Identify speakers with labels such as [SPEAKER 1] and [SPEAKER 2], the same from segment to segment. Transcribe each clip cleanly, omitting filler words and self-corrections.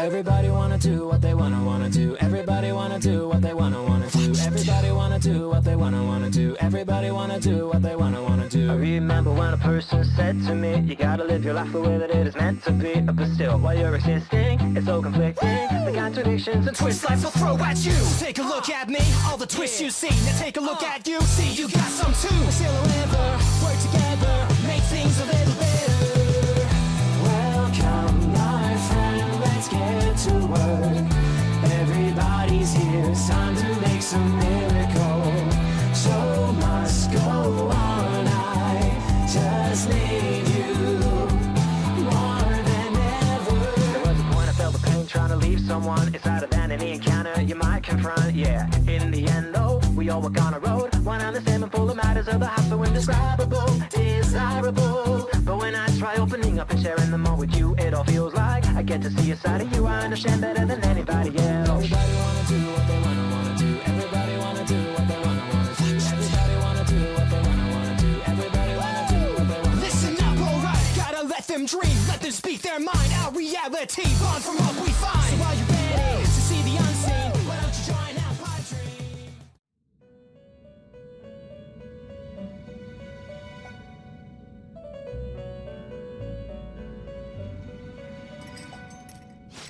[SPEAKER 1] Everybody wanna do what they wanna do. Everybody wanna do what they wanna do. Everybody wanna do what they wanna do. Everybody wanna do what they wanna do. I remember when a person said to me, you gotta live your life the way that it is meant to be. But still, while you're existing, it's so conflicting. The contradictions and twists life will throw at you. Take a look at me, all the twists you see. Now take a look at you, see you got some too. Still ever work together, make things a little better. Welcome, my friend, let's get to work. Everybody's here, it's time to make some miracle. Show must go on, I just need you more than ever. There was a point I felt the pain trying to leave someone. It's harder than any encounter you might confront, yeah. In the end though, we all walk on a road, one and the same and full of matters of the heart, so indescribable, desirable. But when I try opening up and sharing them all with you, it all feels like I get to see a side of you I understand better than anybody else. Everybody wanna do what they wanna do. Everybody wanna do what they wanna do. Everybody wanna do what they wanna do. Everybody wanna do what they wanna do. Listen up, alright. Gotta let them dream, let them speak their mind. Our reality, born from what we find. So while you're ready to see the unseen, why don't you join our pipe dream?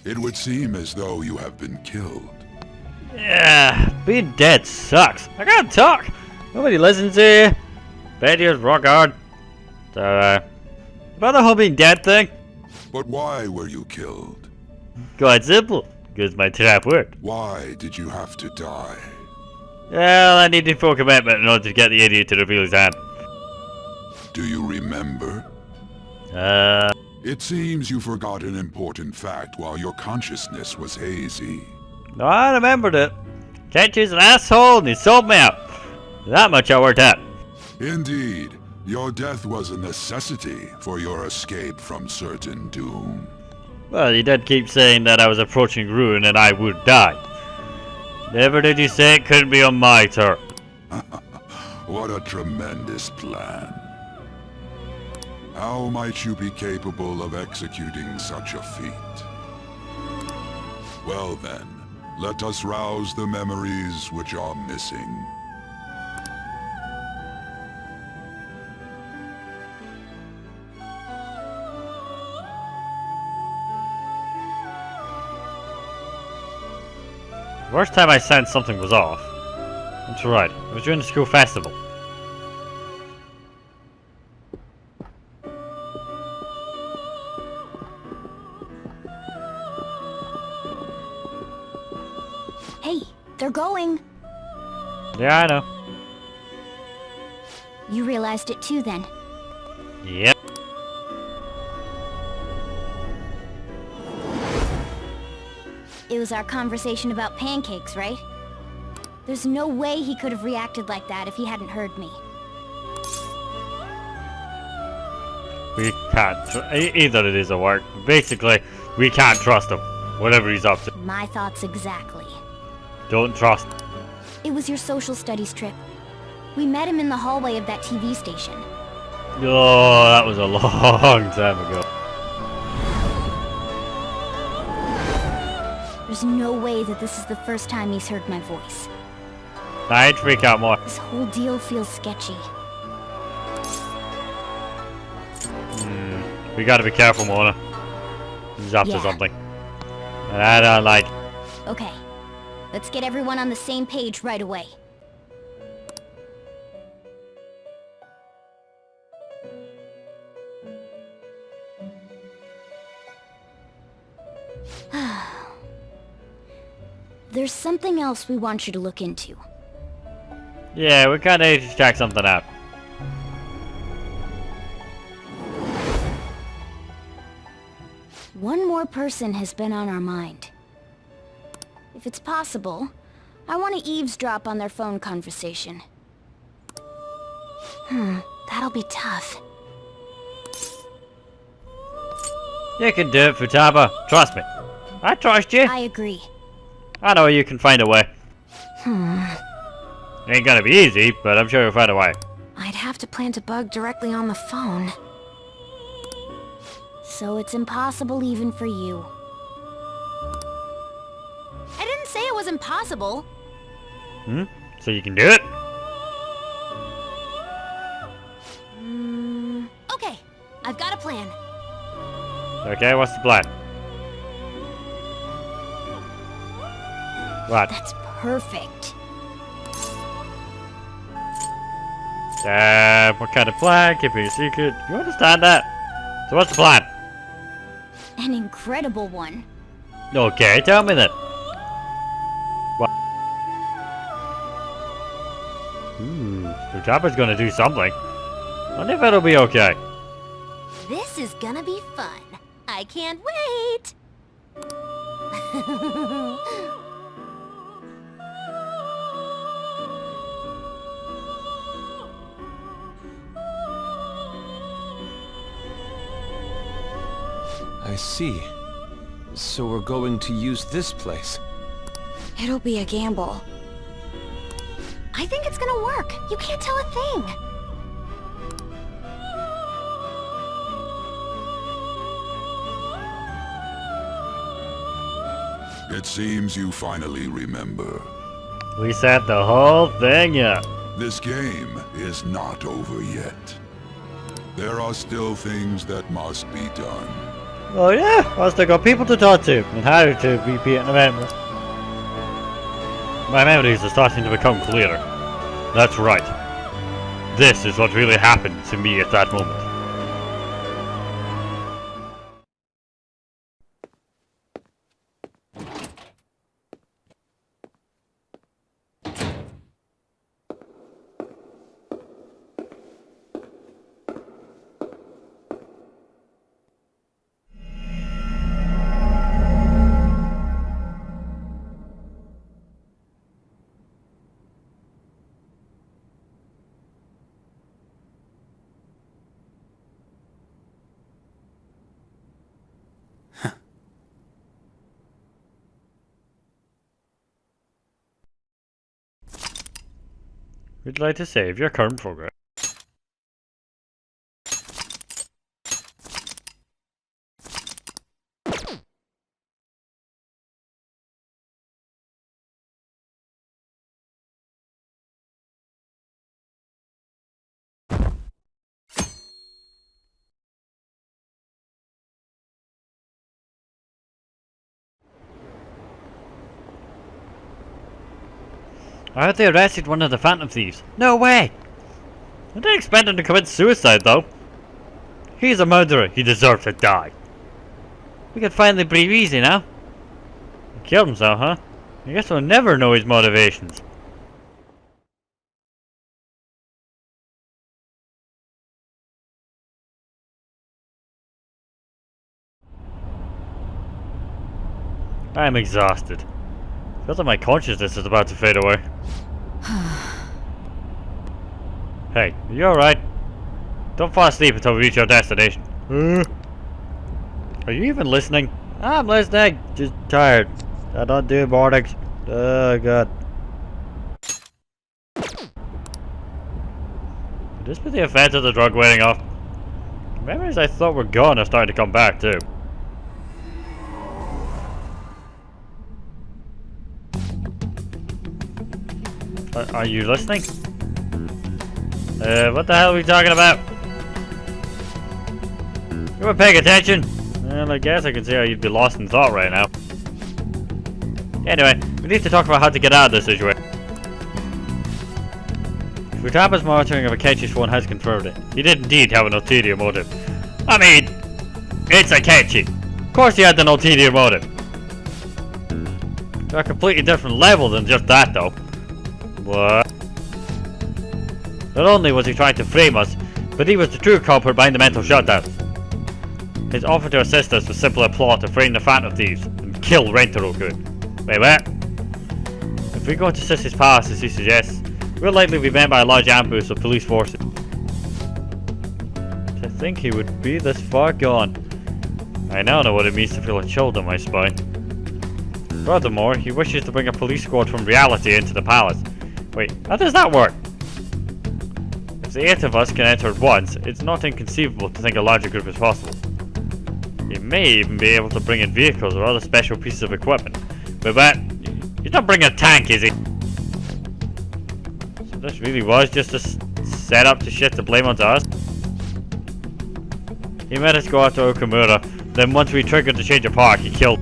[SPEAKER 2] It would seem as though you have been killed.
[SPEAKER 3] Yeah, being dead sucks. I can't talk. Nobody listens to you. Betty rock hard. So, about the whole being dead thing?
[SPEAKER 2] But why were you killed?
[SPEAKER 3] Quite simple. Because my trap worked.
[SPEAKER 2] Why did you have to die?
[SPEAKER 3] Well, I needed full commitment in order to get the idiot to reveal his hand.
[SPEAKER 2] Do you remember?
[SPEAKER 3] It
[SPEAKER 2] seems you forgot an important fact while your consciousness was hazy.
[SPEAKER 3] No, I remembered it. Ketchy's an asshole and he sold me out. That much I worked out.
[SPEAKER 2] Indeed, your death was a necessity for your escape from certain doom.
[SPEAKER 3] Well, you did keep saying that I was approaching ruin and I would die. Never did you say it couldn't be on my turn.
[SPEAKER 2] What a tremendous plan. How might you be capable of executing such a feat? Well then, let us rouse the memories which are missing.
[SPEAKER 3] First time I sensed something was off. That's right, it was during the school festival.
[SPEAKER 4] Hey, they're going.
[SPEAKER 3] Yeah, I know.
[SPEAKER 4] You realized it too then.
[SPEAKER 3] Yep.
[SPEAKER 4] It was our conversation about pancakes, right? There's no way he could have reacted like that if he hadn't heard me.
[SPEAKER 3] We can't either of these will work. Basically, we can't trust him. Whatever he's up to.
[SPEAKER 4] My thoughts exactly.
[SPEAKER 3] Don't trust.
[SPEAKER 4] It was your social studies trip. We met him in the hallway of that TV station.
[SPEAKER 3] Oh, that was a long time ago.
[SPEAKER 4] There's no way that this is the first time he's heard my voice.
[SPEAKER 3] I'd freak out more.
[SPEAKER 4] This whole deal feels sketchy.
[SPEAKER 3] We gotta be careful, Mona. He's up to
[SPEAKER 4] Yeah.
[SPEAKER 3] something. And I don't like.
[SPEAKER 4] Okay, let's get everyone on the same page right away. There's something else we want you to look into.
[SPEAKER 3] Yeah, we kinda need to check something out.
[SPEAKER 4] One more person has been on our mind. If it's possible, I want to eavesdrop on their phone conversation. That'll be tough.
[SPEAKER 3] You can do it, Futaba. Trust me. I trust you.
[SPEAKER 4] I agree.
[SPEAKER 3] I know you can find a way. Ain't gonna be easy, but I'm sure you'll find a way.
[SPEAKER 4] I'd have to plant a bug directly on the phone. So it's impossible even for you. impossible.
[SPEAKER 3] So you can do it?
[SPEAKER 4] Okay, I've got a plan.
[SPEAKER 3] Okay, what's the plan? What?
[SPEAKER 4] That's perfect.
[SPEAKER 3] What kind of plan? Keep it a secret. You understand that? So what's the plan?
[SPEAKER 4] An incredible one.
[SPEAKER 3] Okay, tell me then. What? The chopper's gonna do something. I wonder if it'll be okay.
[SPEAKER 4] This is gonna be fun. I can't wait.
[SPEAKER 5] I see. So we're going to use this place.
[SPEAKER 4] It'll be a gamble. I think it's gonna work. You can't tell a thing.
[SPEAKER 2] It seems you finally remember.
[SPEAKER 3] We set the whole thing up.
[SPEAKER 2] This game is not over yet. There are still things that must be done.
[SPEAKER 3] Oh yeah, I still got people to talk to and how to repeat an memory. My memories are starting to become clearer. That's right. This is what really happened to me at that moment. Would you like to save your current progress? I heard they arrested one of the Phantom Thieves. No way! I didn't expect him to commit suicide though. He's a murderer. He deserves to die. We can finally breathe easy now. He killed himself, huh? I guess we'll never know his motivations. I am exhausted. Feels like my consciousness is about to fade away. Hey, are you alright? Don't fall asleep until we reach our destination. Are you even listening? I'm listening, just tired. I don't do mornings. Oh god. Could this be the effect of the drug wearing off? Memories I thought were gone are starting to come back too. Are you listening? What the hell are we talking about? You weren't paying attention? Well, I guess I can see how you'd be lost in thought right now. Anyway, we need to talk about how to get out of this situation. Futaba's monitoring of Akechi's phone has confirmed it. He did indeed have an ulterior motive. I mean, it's Akechi. Of course he had an ulterior motive. To a completely different level than just that though. What? Not only was he trying to frame us, but he was the true culprit behind the mental shutdowns. His offer to assist us was simply a plot to frame the Phantom Thieves and kill Rentaro-kun. Wait, what? If we go to Sissy's palace as he suggests, we'll likely be met by a large ambush of police forces. To think he would be this far gone. I now know what it means to feel a chill down my spine. Furthermore, he wishes to bring a police squad from reality into the palace. Wait, how does that work? If the 8 of us can enter at once, it's not inconceivable to think a larger group is possible. He may even be able to bring in vehicles or other special pieces of equipment. But He's not bringing a tank, is he? So this really was just a setup to shit to blame onto us? He made us go after Okamura, then once we triggered the change of heart, he killed.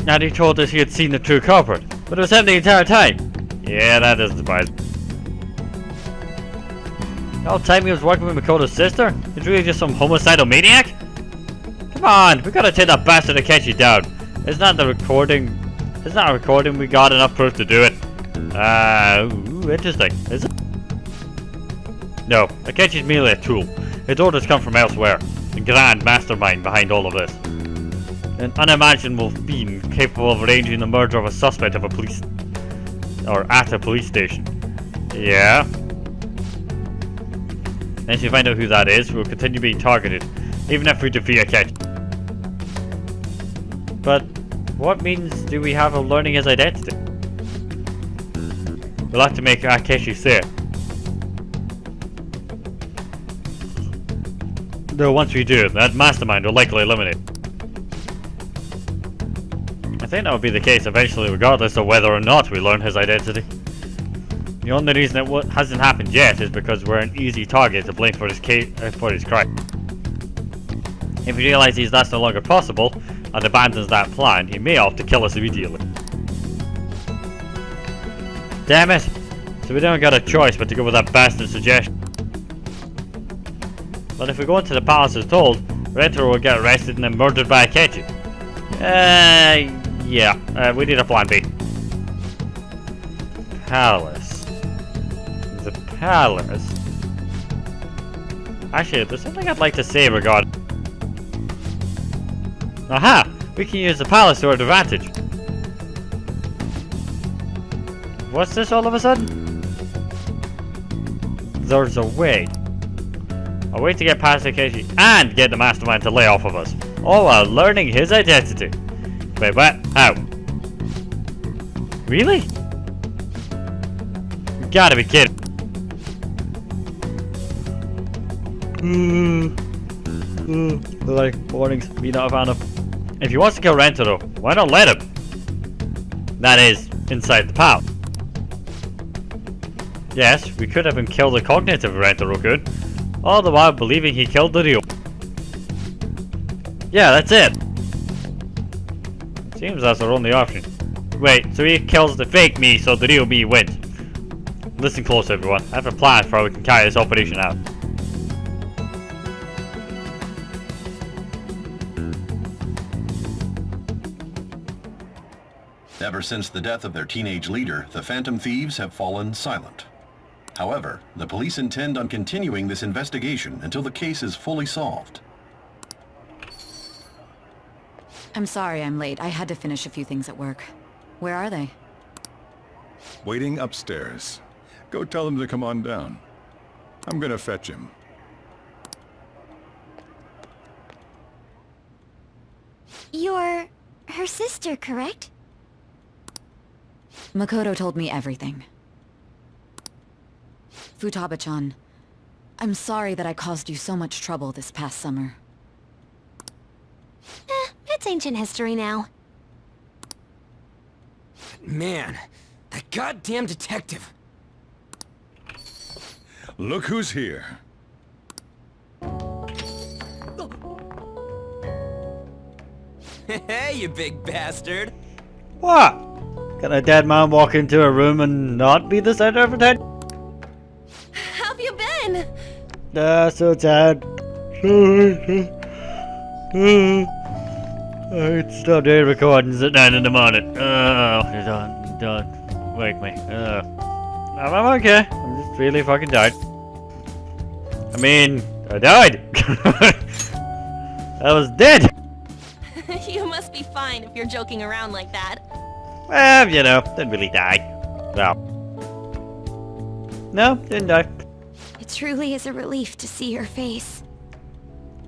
[SPEAKER 3] And he told us he had seen the true culprit, but it was him the entire time. Yeah, that doesn't surprise me. The whole time he was working with Makoto's sister? He's really just some homicidal maniac? Come on, we gotta take that bastard Akechi down. It's not a recording we got enough proof to do it. Ooh, interesting. Is it? No, Akechi's merely a tool. His orders come from elsewhere. The grand mastermind behind all of this. An unimaginable being capable of arranging the murder of a suspect at a police station. Yeah. Once we find out who that is, we'll continue being targeted, even if we defeat Akechi. But what means do we have of learning his identity? We'll have to make Akechi say it. Though once we do, that mastermind will likely eliminate. I think that would be the case eventually, regardless of whether or not we learn his identity. The only reason it hasn't happened yet is because we're an easy target to blame for his crime. If he realizes that's no longer possible and abandons that plan, he may opt to kill us immediately. Damn it! So we don't got a choice but to go with that bastard suggestion. But if we go into the palace as told, Rentaro will get arrested and then murdered by Akechi. Yeah, we need a plan B. Palace. The palace? Actually, there's something I'd like to say regarding... Aha! We can use the palace to our advantage. What's this all of a sudden? There's a way. A way to get past Akechi and get the mastermind to lay off of us. All while learning his identity. Wait, what? How? Really? You gotta be kidding. Like, warnings, be not a fan of. If he wants to kill Rentaro, why not let him? That is, inside the palace. Yes, we could have him kill the cognitive Rentaro-kun, all the while believing he killed the real. Yeah, that's it. Seems that's our only option. Wait, so he kills the fake me so the real me wins. Listen close everyone, I have a plan for how we can carry this operation out.
[SPEAKER 6] Ever since the death of their teenage leader, the Phantom Thieves have fallen silent. However, the police intend on continuing this investigation until the case is fully solved.
[SPEAKER 7] I'm sorry I'm late. I had to finish a few things at work. Where are they?
[SPEAKER 8] Waiting upstairs. Go tell him to come on down. I'm gonna fetch him.
[SPEAKER 4] You're her sister, correct?
[SPEAKER 7] Makoto told me everything. Futaba-chan, I'm sorry that I caused you so much trouble this past summer.
[SPEAKER 4] It's ancient history now.
[SPEAKER 9] Man, that goddamn detective.
[SPEAKER 8] Look who's here.
[SPEAKER 9] Hey, you big bastard.
[SPEAKER 3] What? Can a dead man walk into a room and not be the center of attention?
[SPEAKER 4] How have you been?
[SPEAKER 3] So sad. I stop doing recordings at 9 in the morning. Don't wake me. I'm okay. I'm just really fucking tired. I mean, I died. I was dead.
[SPEAKER 10] You must be fine if you're joking around like that.
[SPEAKER 3] Well, you know, didn't really die. Well. No, didn't die.
[SPEAKER 4] It truly is a relief to see your face.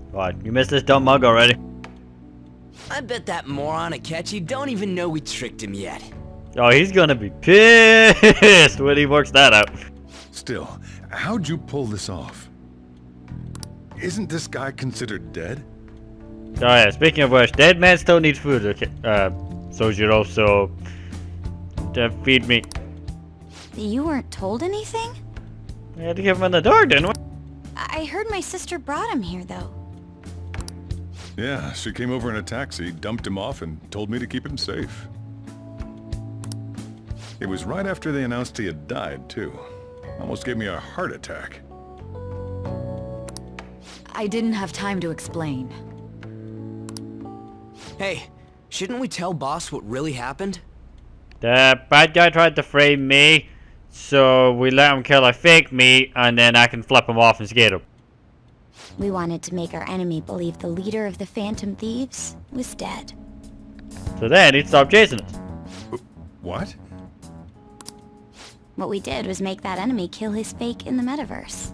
[SPEAKER 3] What, you missed this dumb mug already?
[SPEAKER 9] I bet that moron Akechi don't even know we tricked him yet.
[SPEAKER 3] Oh, he's gonna be pissed when he works that out.
[SPEAKER 8] Still, how'd you pull this off? Isn't this guy considered dead?
[SPEAKER 3] Oh yeah, speaking of which, dead man still needs food, okay, Sojiro, so... feed me.
[SPEAKER 4] You weren't told anything?
[SPEAKER 3] I had to give him the door, didn't we?
[SPEAKER 4] I heard my sister brought him here, though.
[SPEAKER 8] Yeah, she came over in a taxi, dumped him off, and told me to keep him safe. It was right after they announced he had died, too. Almost gave me a heart attack.
[SPEAKER 7] I didn't have time to explain.
[SPEAKER 9] Hey, shouldn't we tell boss what really happened?
[SPEAKER 3] The bad guy tried to frame me, so we let him kill a fake me, and then I can flip him off and skate him.
[SPEAKER 4] We wanted to make our enemy believe the leader of the Phantom Thieves was dead.
[SPEAKER 3] So then he'd stop chasing us.
[SPEAKER 8] What?
[SPEAKER 4] What we did was make that enemy kill his fake in the metaverse.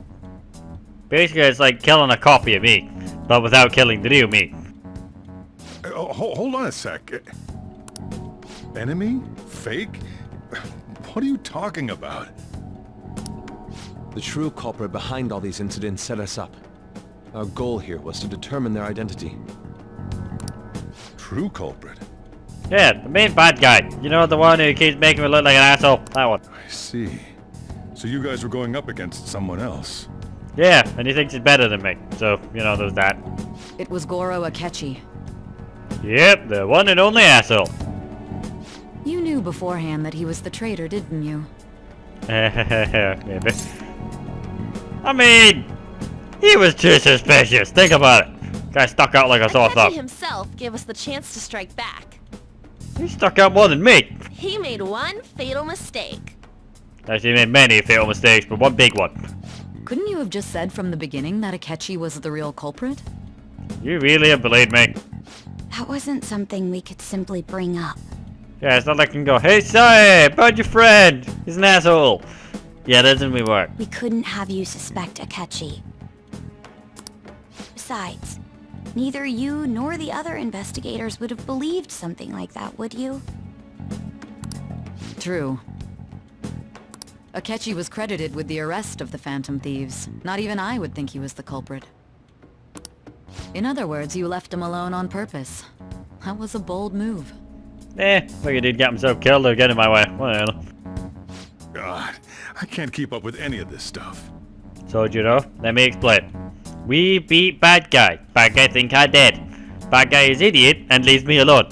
[SPEAKER 3] Basically, it's like killing a copy of me, but without killing the real me.
[SPEAKER 8] Hold on a sec. Enemy? Fake? What are you talking about?
[SPEAKER 5] The true culprit behind all these incidents set us up. Our goal here was to determine their identity.
[SPEAKER 8] True culprit?
[SPEAKER 3] Yeah, the main bad guy. You know, the one who keeps making me look like an asshole? That one.
[SPEAKER 8] I see. So you guys were going up against someone else?
[SPEAKER 3] Yeah, and he thinks he's better than me. So, you know, there's that.
[SPEAKER 7] It was Goro Akechi.
[SPEAKER 3] Yep, the one and only asshole.
[SPEAKER 7] You knew beforehand that he was the traitor, didn't you?
[SPEAKER 3] Maybe. I mean, he was too suspicious. Think about it. Guy stuck out like a sore
[SPEAKER 10] Akechi
[SPEAKER 3] thumb.
[SPEAKER 10] himself gave us the chance to strike back.
[SPEAKER 3] He stuck out more than me.
[SPEAKER 10] He made one fatal mistake.
[SPEAKER 3] Actually, he made many fatal mistakes, but one big one.
[SPEAKER 7] Couldn't you have just said from the beginning that Akechi was the real culprit?
[SPEAKER 3] You really have believed me.
[SPEAKER 4] That wasn't something we could simply bring up.
[SPEAKER 3] Yeah, it's not like I can go, hey, sorry, about your friend. He's an asshole. Yeah, that doesn't really work.
[SPEAKER 4] We couldn't have you suspect Akechi. Besides, neither you nor the other investigators would have believed something like that, would you?
[SPEAKER 7] True. Akechi was credited with the arrest of the Phantom Thieves. Not even I would think he was the culprit. In other words, you left him alone on purpose. That was a bold move.
[SPEAKER 3] Like he did get himself killed or get in my way. Well.
[SPEAKER 8] God, I can't keep up with any of this stuff.
[SPEAKER 3] So, you know, let me explain. We beat bad guy. Bad guy think I dead. Bad guy is idiot and leaves me alone.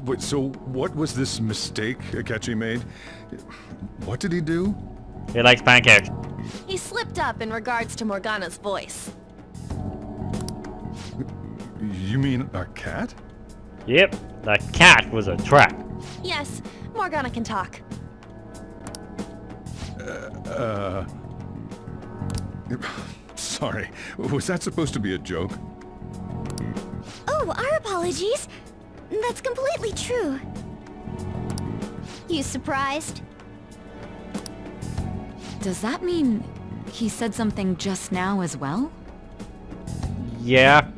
[SPEAKER 8] Wait, so what was this mistake Akechi made? What did he do?
[SPEAKER 3] He likes pancakes.
[SPEAKER 10] He slipped up in regards to Morgana's voice.
[SPEAKER 8] You mean a cat?
[SPEAKER 3] Yep, the cat was a trap.
[SPEAKER 10] Yes, Morgana can talk.
[SPEAKER 8] Sorry, was that supposed to be a joke?
[SPEAKER 4] Oh, our apologies. That's completely true. You surprised?
[SPEAKER 7] Does that mean he said something just now as well?
[SPEAKER 3] Yeah.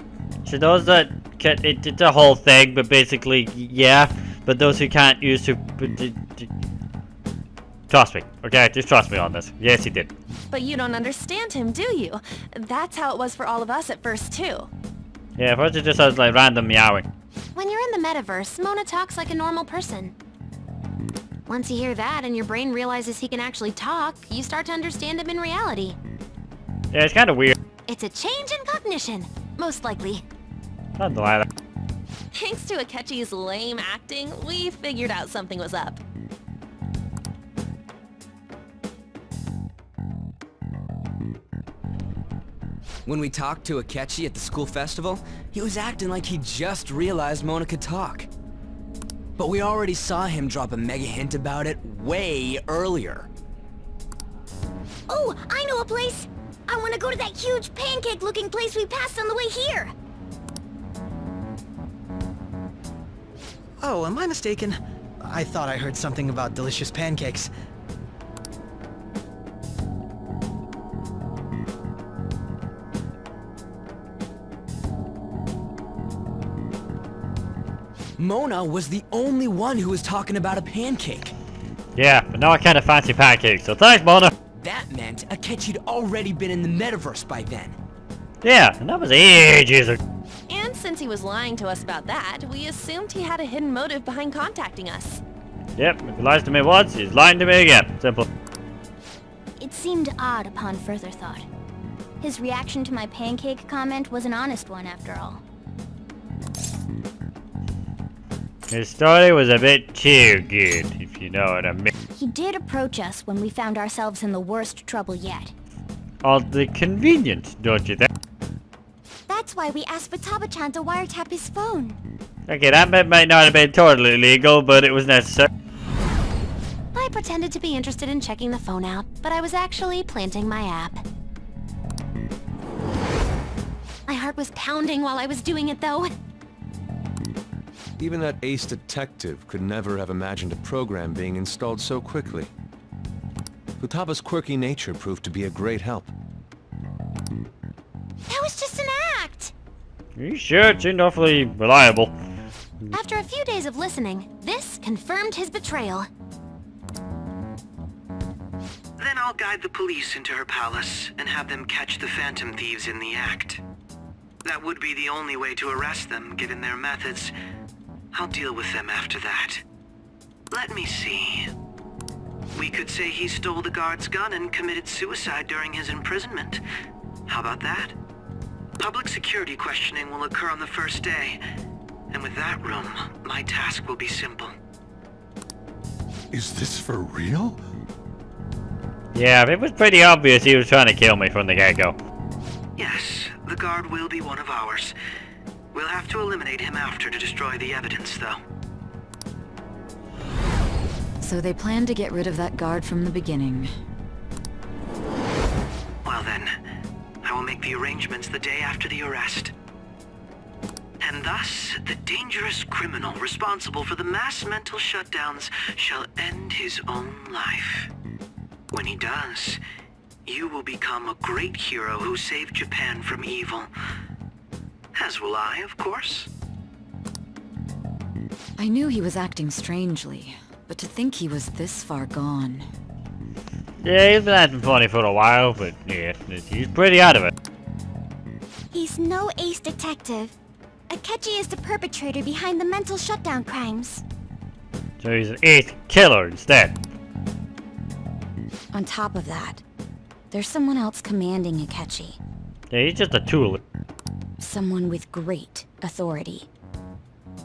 [SPEAKER 3] She knows that it's a whole thing, but basically, yeah. But those who can't use to... Trust me, okay? Just trust me on this. Yes, he did.
[SPEAKER 10] But you don't understand him, do you? That's how it was for all of us at first, too.
[SPEAKER 3] Yeah, first it just sounds like random meowing.
[SPEAKER 10] When you're in the metaverse, Mona talks like a normal person. Once you hear that and your brain realizes he can actually talk, you start to understand him in reality.
[SPEAKER 3] Yeah, it's kind of weird.
[SPEAKER 10] It's a change in cognition, most likely.
[SPEAKER 3] Nothing like that.
[SPEAKER 10] Thanks to Akechi's lame acting, we figured out something was up.
[SPEAKER 9] When we talked to Akechi at the school festival, he was acting like he just realized Mona could talk. But we already saw him drop a mega hint about it way earlier.
[SPEAKER 4] Oh, I know a place! I want to go to that huge pancake-looking place we passed on the way here!
[SPEAKER 11] Oh, am I mistaken? I thought I heard something about delicious pancakes.
[SPEAKER 9] Mona was the only one who was talking about a pancake.
[SPEAKER 3] Yeah, but now I kind of fancy pancakes, so thanks, Mona.
[SPEAKER 9] That meant Akechi'd already been in the metaverse by then.
[SPEAKER 3] Yeah, and that was ages ago.
[SPEAKER 12] And since he was lying to us about that, we assumed he had a hidden motive behind contacting us.
[SPEAKER 3] Yep, if he lies to me once, he's lying to me again. Simple.
[SPEAKER 4] It seemed odd upon further thought. His reaction to my pancake comment was an honest one after all.
[SPEAKER 3] His story was a bit too good, if you know what I mean.
[SPEAKER 4] He did approach us when we found ourselves in the worst trouble yet.
[SPEAKER 3] Oddly convenient, don't you think?
[SPEAKER 4] That's why we asked Futaba-chan to wiretap his phone.
[SPEAKER 3] Okay, that might not have been totally legal, but it was necessary.
[SPEAKER 10] I pretended to be interested in checking the phone out, but I was actually planting my app. My heart was pounding while I was doing it, though.
[SPEAKER 5] Even that ace detective could never have imagined a program being installed so quickly. Futaba's quirky nature proved to be a great help.
[SPEAKER 4] That was just an act!
[SPEAKER 3] Are you sure? It seemed awfully reliable.
[SPEAKER 10] After a few days of listening, this confirmed his betrayal.
[SPEAKER 13] Then I'll guide the police into her palace and have them catch the Phantom Thieves in the act. That would be the only way to arrest them, given their methods. I'll deal with them after that. Let me see. We could say he stole the guard's gun and committed suicide during his imprisonment. How about that? Public security questioning will occur on the first day. And with that room, my task will be simple.
[SPEAKER 2] Is this for real?
[SPEAKER 3] Yeah, it was pretty obvious he was trying to kill me from the get-go.
[SPEAKER 13] Yes, the guard will be one of ours. We'll have to eliminate him after to destroy the evidence, though.
[SPEAKER 7] So they planned to get rid of that guard from the beginning.
[SPEAKER 13] Well then, I will make the arrangements the day after the arrest. And thus, the dangerous criminal responsible for the mass mental shutdowns shall end his own life. When he does, you will become a great hero who saved Japan from evil. As will I, of course.
[SPEAKER 7] I knew he was acting strangely, but to think he was this far gone.
[SPEAKER 3] Yeah, he's been acting funny for a while, but yeah, he's pretty out of it.
[SPEAKER 4] He's no ace detective. Akechi is the perpetrator behind the mental shutdown crimes.
[SPEAKER 3] So he's an ace killer instead.
[SPEAKER 4] On top of that, there's someone else commanding Akechi.
[SPEAKER 3] Yeah, he's just a tool.
[SPEAKER 4] Someone with great authority.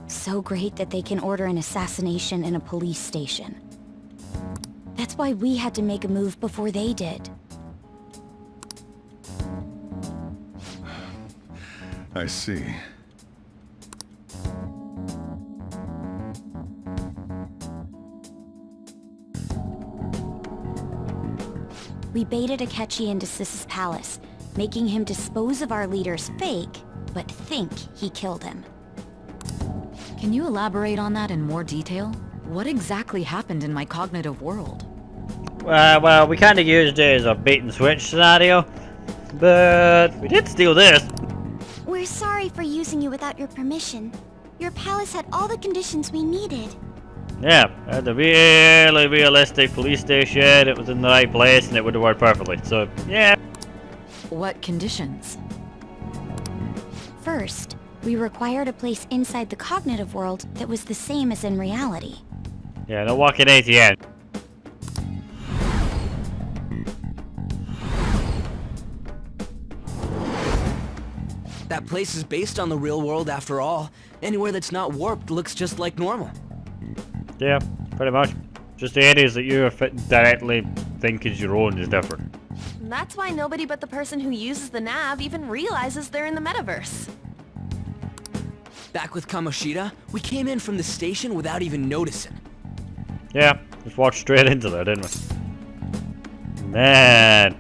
[SPEAKER 4] So great that they can order an assassination in a police station. That's why we had to make a move before they did.
[SPEAKER 8] I see.
[SPEAKER 4] We baited Akechi into Sis's palace, making him dispose of our leader's fake, but think he killed him.
[SPEAKER 7] Can you elaborate on that in more detail? What exactly happened in my cognitive world?
[SPEAKER 3] Well, we kind of used it as a bait and switch scenario, but we did steal this.
[SPEAKER 4] We're sorry for using you without your permission. Your palace had all the conditions we needed.
[SPEAKER 3] Yeah, at a really realistic police station, it was in the right place, and it would have worked perfectly, so yeah.
[SPEAKER 7] What conditions?
[SPEAKER 4] First, we required a place inside the cognitive world that was the same as in reality.
[SPEAKER 3] Yeah, no walking ATM.
[SPEAKER 9] That place is based on the real world after all. Anywhere that's not warped looks just like normal.
[SPEAKER 3] Yeah, pretty much. Just the areas that you directly think is your own is different.
[SPEAKER 12] That's why nobody but the person who uses the nav even realizes they're in the metaverse.
[SPEAKER 9] Back with Kamoshida, we came in from the station without even noticing.
[SPEAKER 3] Yeah, just walked straight into there, didn't we? Man,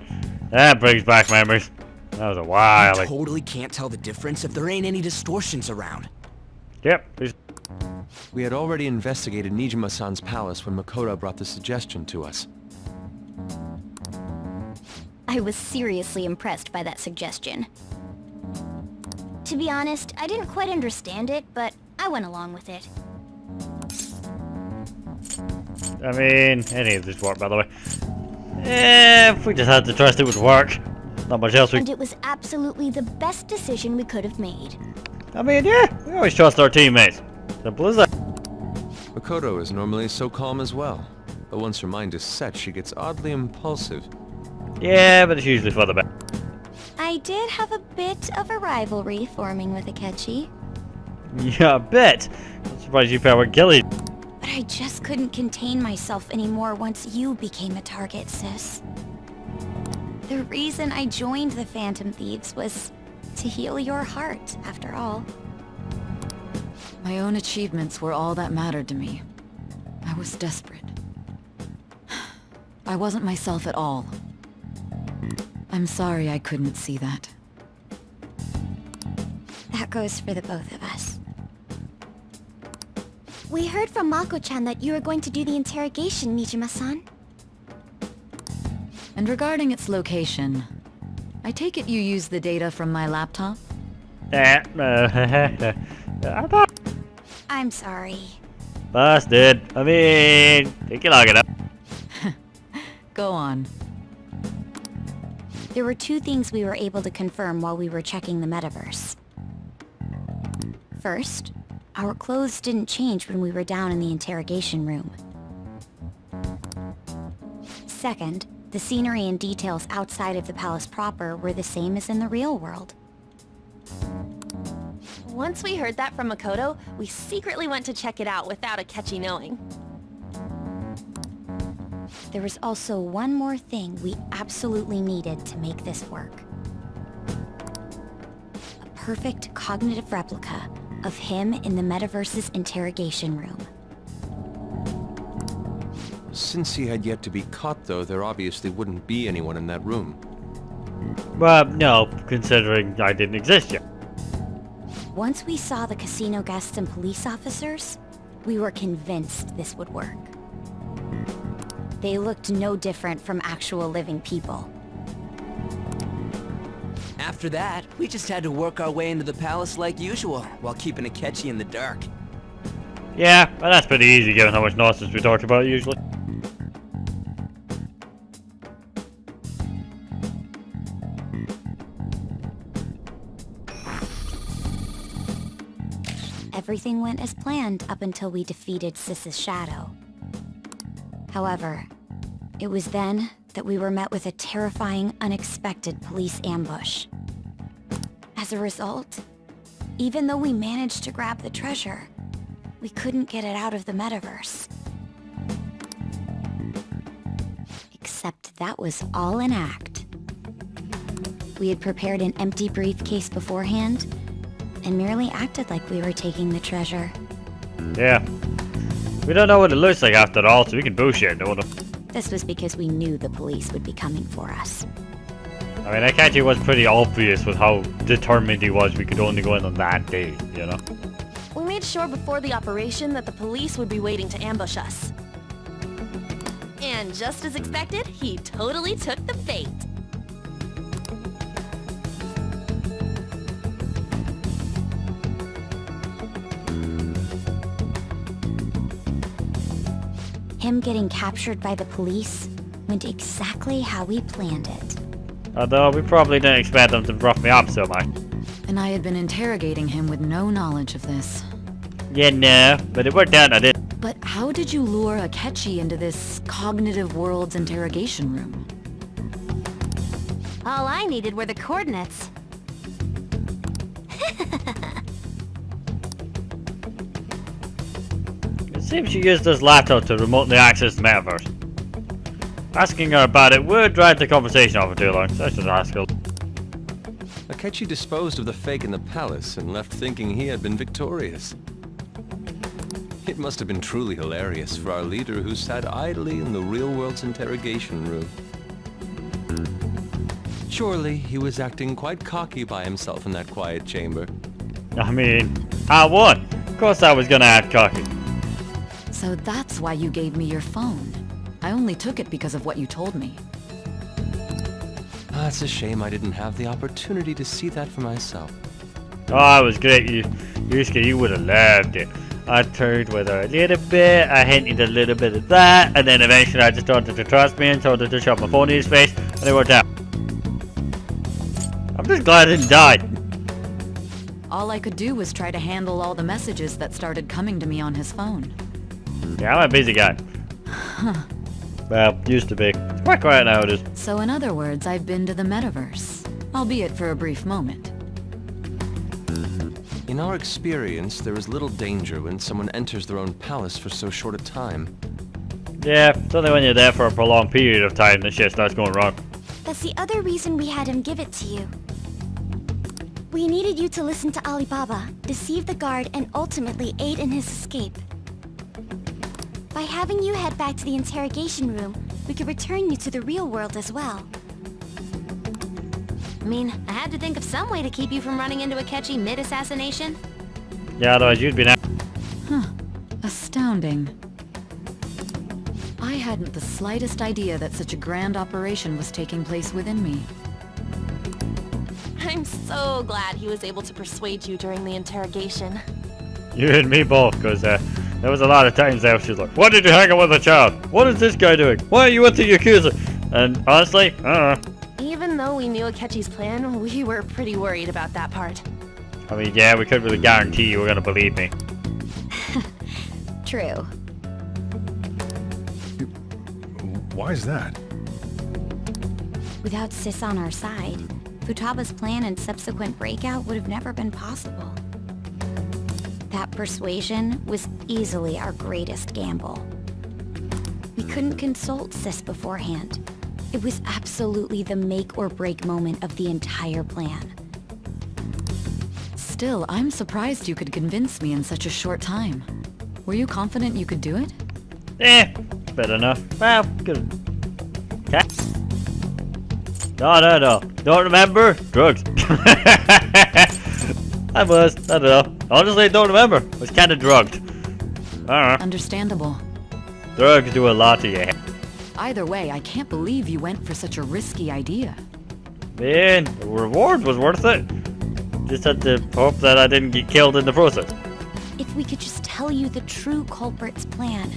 [SPEAKER 3] that brings back memories. That was a while.
[SPEAKER 9] You totally can't tell the difference if there ain't any distortions around.
[SPEAKER 3] Yep.
[SPEAKER 5] We had already investigated Nijima-san's palace when Makoto brought the suggestion to us.
[SPEAKER 4] I was seriously impressed by that suggestion. To be honest, I didn't quite understand it, but I went along with it.
[SPEAKER 3] I mean, any of this worked, by the way. If we just had to trust it would work. Not much else we...
[SPEAKER 4] And it was absolutely the best decision we could have made.
[SPEAKER 3] I mean, yeah, we always trust our teammates. Simple as that.
[SPEAKER 5] Makoto is normally so calm as well, but once her mind is set, she gets oddly impulsive.
[SPEAKER 3] Yeah, but it's usually for the best.
[SPEAKER 4] I did have a bit of a rivalry forming with Akechi,
[SPEAKER 3] Yeah, I bet. I'm surprised you were killing.
[SPEAKER 4] but I just couldn't contain myself anymore once you became a target, sis. The reason I joined the Phantom Thieves was to heal your heart, after all.
[SPEAKER 7] My own achievements were all that mattered to me. I was desperate. I wasn't myself at all. I'm sorry I couldn't see that.
[SPEAKER 4] That goes for the both of us. We heard from Mako-chan that you were going to do the interrogation, Nijima-san.
[SPEAKER 7] And regarding its location, I take it you used the data from my laptop?
[SPEAKER 3] I thought...
[SPEAKER 4] I'm sorry.
[SPEAKER 3] Busted. I mean, you can log it up.
[SPEAKER 7] Go on.
[SPEAKER 4] There were two things we were able to confirm while we were checking the metaverse. First, our clothes didn't change when we were down in the interrogation room. Second, the scenery and details outside of the palace proper were the same as in the real world.
[SPEAKER 12] Once we heard that from Makoto, we secretly went to check it out without Akechi knowing.
[SPEAKER 4] There was also one more thing we absolutely needed to make this work. A perfect cognitive replica of him in the metaverse's interrogation room.
[SPEAKER 5] Since he had yet to be caught, though, there obviously wouldn't be anyone in that room.
[SPEAKER 3] Well, no, considering I didn't exist yet.
[SPEAKER 4] Once we saw the casino guests and police officers, we were convinced this would work. They looked no different from actual living people.
[SPEAKER 9] After that, we just had to work our way into the palace like usual, while keeping Akechi in the dark.
[SPEAKER 3] Yeah, well, that's pretty easy given how much nonsense we talk about usually.
[SPEAKER 4] Everything went as planned up until we defeated Sis's shadow. However, it was then that we were met with a terrifying, unexpected police ambush. As a result, even though we managed to grab the treasure, we couldn't get it out of the metaverse. Except that was all an act. We had prepared an empty briefcase beforehand, and merely acted like we were taking the treasure.
[SPEAKER 3] Yeah. We don't know what it looks like after all, so we can bullshit, don't we?
[SPEAKER 4] This was because we knew the police would be coming for us.
[SPEAKER 3] I mean, Akechi was pretty obvious with how determined he was we could only go in on that day, you know?
[SPEAKER 12] We made sure before the operation that the police would be waiting to ambush us. And just as expected, he totally took the bait.
[SPEAKER 4] Him getting captured by the police went exactly how we planned it.
[SPEAKER 3] Although we probably didn't expect them to rough me up so much.
[SPEAKER 7] And I had been interrogating him with no knowledge of this.
[SPEAKER 3] Yeah, no, but it worked out, I did.
[SPEAKER 7] But how did you lure Akechi into this cognitive world's interrogation room?
[SPEAKER 10] All I needed were the coordinates.
[SPEAKER 3] It seems she used this laptop to remotely access the metaverse. Asking her about it would drag the conversation over too long, so I should ask her.
[SPEAKER 5] Akechi disposed of the fake in the palace and left thinking he had been victorious. It must have been truly hilarious for our leader who sat idly in the real world's interrogation room. Surely he was acting quite cocky by himself in that quiet chamber.
[SPEAKER 3] I mean, I won. Of course I was gonna act cocky.
[SPEAKER 7] So that's why you gave me your phone. I only took it because of what you told me.
[SPEAKER 5] Ah, it's a shame I didn't have the opportunity to see that for myself.
[SPEAKER 3] Oh, it was great. Yusuke, you would have loved it. I turned with her a little bit, I hinted a little bit of that, and then eventually I just told her to trust me and told her to shove my phone in his face, and it worked out. I'm just glad I didn't die.
[SPEAKER 7] All I could do was try to handle all the messages that started coming to me on his phone.
[SPEAKER 3] Yeah, I'm a busy guy. Well, used to be. It's quite quiet nowadays.
[SPEAKER 7] So in other words, I've been to the metaverse, albeit for a brief moment.
[SPEAKER 5] In our experience, there is little danger when someone enters their own palace for so short a time.
[SPEAKER 3] Yeah, it's only when you're there for a prolonged period of time that shit starts going wrong.
[SPEAKER 4] That's the other reason we had him give it to you. We needed you to listen to Alibaba, deceive the guard, and ultimately aid in his escape. By having you head back to the interrogation room, we could return you to the real world as well.
[SPEAKER 10] I mean, I had to think of some way to keep you from running into Akechi mid-assassination.
[SPEAKER 3] Yeah, otherwise you'd be now.
[SPEAKER 7] Huh. Astounding. I hadn't the slightest idea that such a grand operation was taking place within me.
[SPEAKER 12] I'm so glad he was able to persuade you during the interrogation.
[SPEAKER 3] You and me both, because there was a lot of times there she was like, why did you hang out with a child? What is this guy doing? Why are you with the Yakuza? And honestly, I don't know.
[SPEAKER 12] Even though we knew Akechi's plan, we were pretty worried about that part.
[SPEAKER 3] I mean, yeah, we couldn't really guarantee you were going to believe me.
[SPEAKER 4] True.
[SPEAKER 8] Why is that?
[SPEAKER 4] Without Sis on our side, Futaba's plan and subsequent breakout would have never been possible. That persuasion was easily our greatest gamble. We couldn't consult Sis beforehand. It was absolutely the make or break moment of the entire plan.
[SPEAKER 7] Still, I'm surprised you could convince me in such a short time. Were you confident you could do it?
[SPEAKER 3] Bit enough. Well, good. Okay. No. Don't remember? Drugs. I don't know. Honestly, don't remember. I was kind of drugged.
[SPEAKER 7] Understandable.
[SPEAKER 3] Drugs do a lot to you.
[SPEAKER 7] Either way, I can't believe you went for such a risky idea.
[SPEAKER 3] Man, the reward was worth it. Just had to hope that I didn't get killed in the process.
[SPEAKER 4] If we could just tell you the true culprit's plan,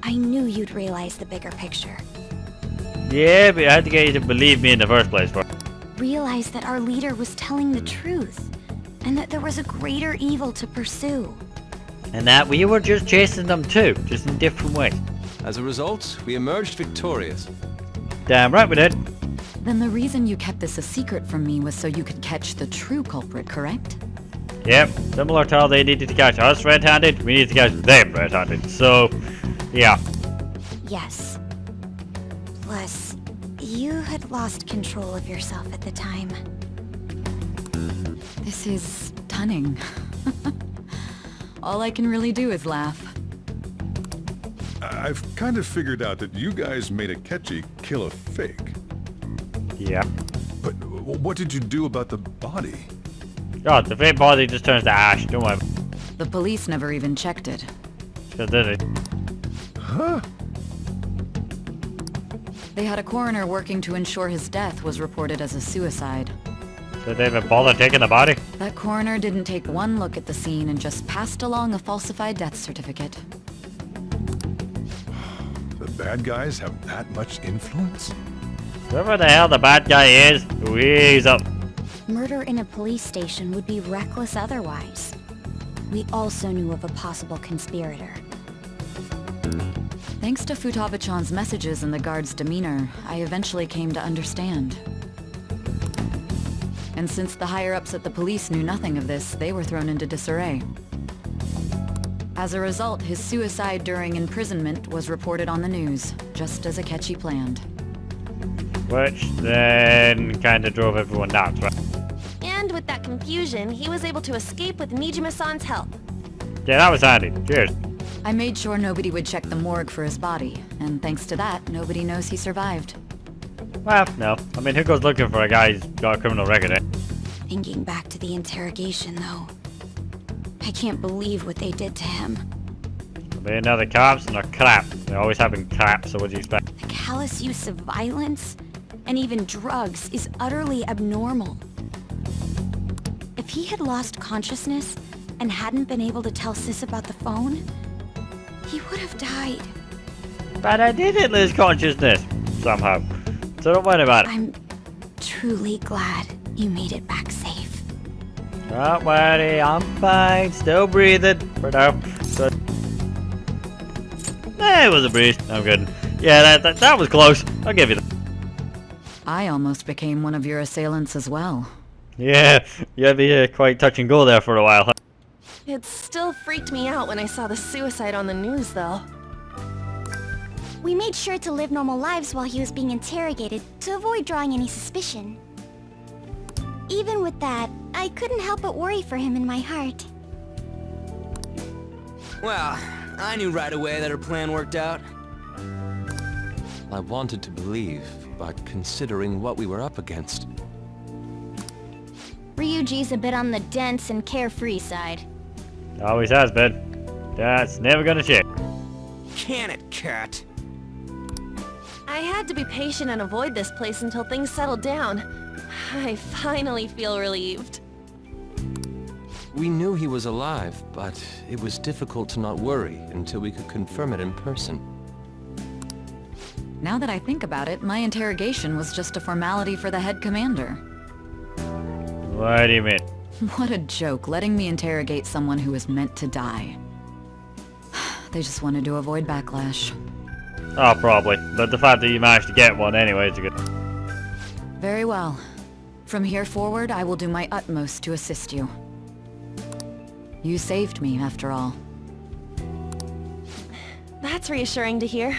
[SPEAKER 4] I knew you'd realize the bigger picture.
[SPEAKER 3] Yeah, but I had to get you to believe me in the first place.
[SPEAKER 4] Realize that our leader was telling the truth, and that there was a greater evil to pursue.
[SPEAKER 3] And that we were just chasing them too, just in different ways.
[SPEAKER 5] As a result, we emerged victorious.
[SPEAKER 3] Damn right we did.
[SPEAKER 7] Then the reason you kept this a secret from me was so you could catch the true culprit, correct?
[SPEAKER 3] Yep, similar to how they needed to catch us red-handed, we needed to catch them red-handed. So, yeah.
[SPEAKER 4] Yes. Plus, you had lost control of yourself at the time.
[SPEAKER 7] This is stunning. All I can really do is laugh.
[SPEAKER 8] I've kind of figured out that you guys made Akechi kill a fake.
[SPEAKER 3] Yeah.
[SPEAKER 8] But what did you do about the body?
[SPEAKER 3] God, the fake body just turns to ash, don't worry.
[SPEAKER 7] The police never even checked it.
[SPEAKER 3] Did it?
[SPEAKER 8] Huh?
[SPEAKER 7] They had a coroner working to ensure his death was reported as a suicide.
[SPEAKER 3] Did they even bother taking the body?
[SPEAKER 7] That coroner didn't take one look at the scene and just passed along a falsified death certificate.
[SPEAKER 8] The bad guys have that much influence?
[SPEAKER 3] Whoever the hell the bad guy is, he's up.
[SPEAKER 4] Murder in a police station would be reckless otherwise. We also knew of a possible conspirator.
[SPEAKER 7] Thanks to Futaba-chan's messages and the guard's demeanor, I eventually came to understand. And since the higher-ups at the police knew nothing of this, they were thrown into disarray. As a result, his suicide during imprisonment was reported on the news, just as Akechi planned.
[SPEAKER 3] Which then kind of drove everyone nuts, right?
[SPEAKER 12] And with that confusion, he was able to escape with Nijima-san's help.
[SPEAKER 3] Yeah, that was handy. Cheers.
[SPEAKER 7] I made sure nobody would check the morgue for his body, and thanks to that, nobody knows he survived.
[SPEAKER 3] Well, no. I mean, who goes looking for a guy who's got a criminal record, eh?
[SPEAKER 4] Thinking back to the interrogation, though, I can't believe what they did to him.
[SPEAKER 3] I mean, now the cops and they're crap. They're always having crap, so what do you expect?
[SPEAKER 4] The callous use of violence, and even drugs, is utterly abnormal. If he had lost consciousness and hadn't been able to tell Sis about the phone, he would have died.
[SPEAKER 3] But I didn't lose consciousness, somehow. So don't worry about it.
[SPEAKER 4] I'm truly glad You made it back safe.
[SPEAKER 3] Don't worry, I'm fine. Still breathing. For now. Good. It was a breeze. I'm good. Yeah, that was close. I'll give you that.
[SPEAKER 7] I almost became one of your assailants as well.
[SPEAKER 3] Yeah, you had me quite touch and go there for a while. Huh?
[SPEAKER 12] It still freaked me out when I saw the suicide on the news, though.
[SPEAKER 14] We made sure to live normal lives while he was being interrogated to avoid drawing any suspicion. Even with that, I couldn't help but worry for him in my heart.
[SPEAKER 9] Well, I knew right away that her plan worked out.
[SPEAKER 5] I wanted to believe, but considering what we were up against...
[SPEAKER 14] Ryuji's a bit on the dense and carefree side.
[SPEAKER 3] Always has been. That's never gonna change.
[SPEAKER 9] Can it, Cat?
[SPEAKER 12] I had to be patient and avoid this place until things settled down. I finally feel relieved.
[SPEAKER 5] We knew he was alive, but it was difficult to not worry until we could confirm it in person.
[SPEAKER 7] Now that I think about it, my interrogation was just a formality for the head commander.
[SPEAKER 3] What do you mean?
[SPEAKER 7] What a joke, letting me interrogate someone who was meant to die. They just wanted to avoid backlash.
[SPEAKER 3] Oh, probably. But the fact that you managed to get one anyway is a good...
[SPEAKER 7] Very well. From here forward, I will do my utmost to assist you. You saved me, after all.
[SPEAKER 12] That's reassuring to hear.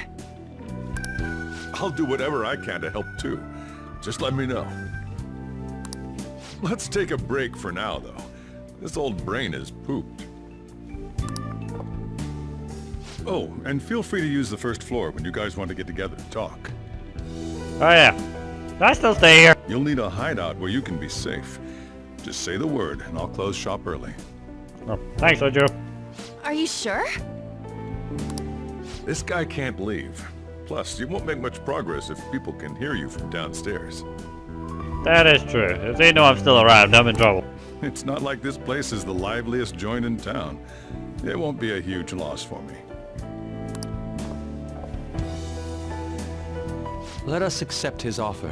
[SPEAKER 8] I'll do whatever I can to help too. Just let me know. Let's take a break for now, though. This old brain is pooped. Oh, and feel free to use the first floor when you guys want to get together and talk.
[SPEAKER 3] Oh yeah. Can I still stay here?
[SPEAKER 8] You'll need a hideout where you can be safe. Just say the word, and I'll close shop early.
[SPEAKER 3] Oh, thanks, Ojo.
[SPEAKER 12] Are you sure?
[SPEAKER 8] This guy can't leave. Plus, you won't make much progress if people can hear you from downstairs.
[SPEAKER 3] That is true. If they know I'm still around, I'm in trouble.
[SPEAKER 8] It's not like this place is the liveliest joint in town. It won't be a huge loss for me.
[SPEAKER 5] Let us accept his offer.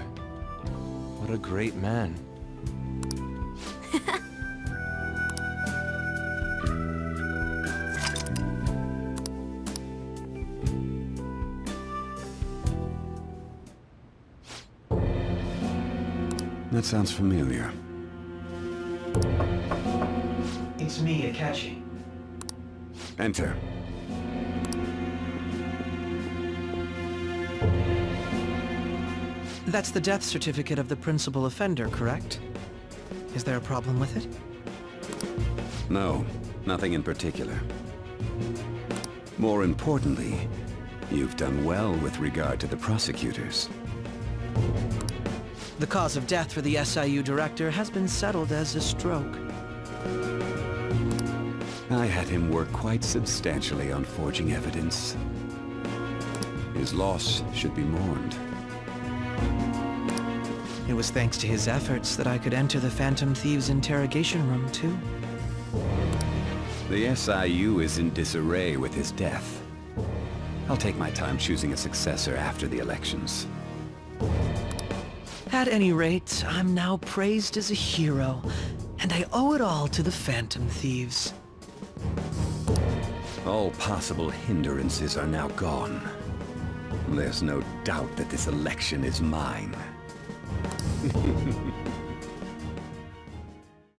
[SPEAKER 5] What a great man.
[SPEAKER 15] That sounds familiar.
[SPEAKER 11] It's me, Akechi.
[SPEAKER 15] Enter.
[SPEAKER 11] That's the death certificate of the principal offender, correct? Is there a problem with it?
[SPEAKER 15] No, nothing in particular. More importantly, you've done well with regard to the prosecutors.
[SPEAKER 11] The cause of death for the SIU director has been settled as a stroke.
[SPEAKER 15] I had him work quite substantially on forging evidence. His loss should be mourned.
[SPEAKER 11] It was thanks to his efforts that I could enter the Phantom Thieves' interrogation room, too.
[SPEAKER 15] The SIU is in disarray with his death. I'll take my time choosing a successor after the elections.
[SPEAKER 11] At any rate, I'm now praised as a hero, and I owe it all to the Phantom Thieves.
[SPEAKER 15] All possible hindrances are now gone. There's no doubt that this election is mine.